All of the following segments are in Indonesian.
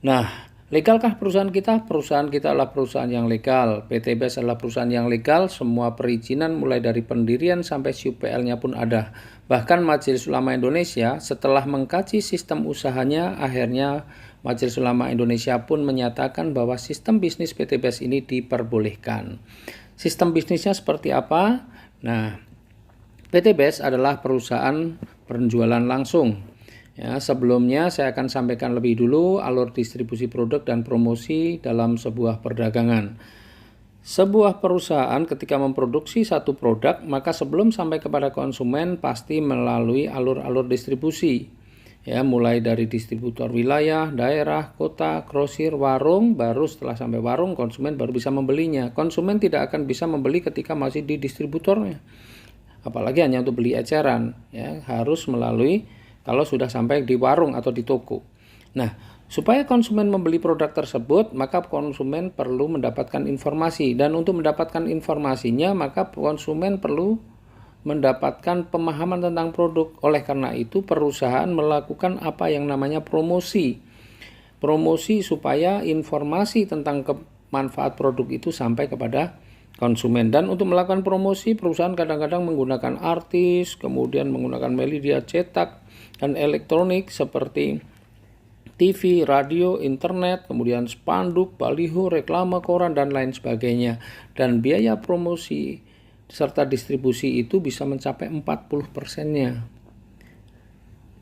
Nah, legalkah perusahaan kita? Perusahaan kita adalah perusahaan yang legal. PT BES adalah perusahaan yang legal. Semua perizinan mulai dari pendirian sampai SUPL-nya pun ada. Bahkan Majelis Ulama Indonesia setelah mengkaji sistem usahanya, akhirnya Majelis Ulama Indonesia pun menyatakan bahwa sistem bisnis PT BES ini diperbolehkan. Sistem bisnisnya seperti apa? Nah, PT BES adalah perusahaan penjualan langsung. Ya, sebelumnya saya akan sampaikan lebih dulu alur distribusi produk dan promosi dalam sebuah perdagangan. Sebuah perusahaan ketika memproduksi satu produk, maka sebelum sampai kepada konsumen pasti melalui alur-alur distribusi. Ya, mulai dari distributor wilayah, daerah, kota, grosir, warung, baru setelah sampai warung konsumen baru bisa membelinya. Konsumen tidak akan bisa membeli ketika masih di distributornya. Apalagi hanya untuk beli eceran, ya, harus melalui kalau sudah sampai di warung atau di toko. Nah, supaya konsumen membeli produk tersebut, maka konsumen perlu mendapatkan informasi. Dan untuk mendapatkan informasinya, maka konsumen perlu mendapatkan pemahaman tentang produk. Oleh karena itu, perusahaan melakukan apa yang namanya promosi. Promosi supaya informasi tentang manfaat produk itu sampai kepada konsumen. Dan untuk melakukan promosi, perusahaan kadang-kadang menggunakan artis, kemudian menggunakan media cetak dan elektronik seperti TV, radio, internet, kemudian spanduk, baliho, reklame, koran, dan lain sebagainya. Dan biaya promosi serta distribusi itu bisa mencapai 40%-nya.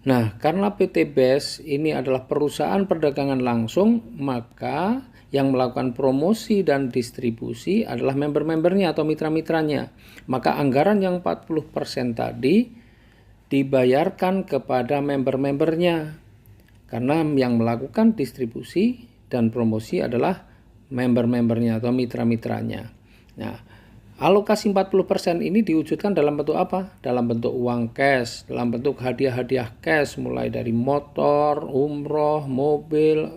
Nah, karena PT BES ini adalah perusahaan perdagangan langsung, maka yang melakukan promosi dan distribusi adalah member-membernya atau mitra-mitranya. Maka anggaran yang 40% tadi dibayarkan kepada member-membernya. Karena yang melakukan distribusi dan promosi adalah member-membernya atau mitra-mitranya. Nah, alokasi 40% ini diwujudkan dalam bentuk apa? Dalam bentuk uang cash, dalam bentuk hadiah-hadiah cash, mulai dari motor, umroh, mobil,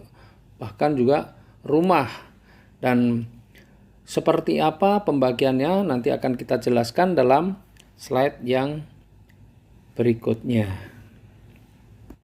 bahkan juga rumah. Dan seperti apa pembagiannya nanti akan kita jelaskan dalam slide yang berikutnya.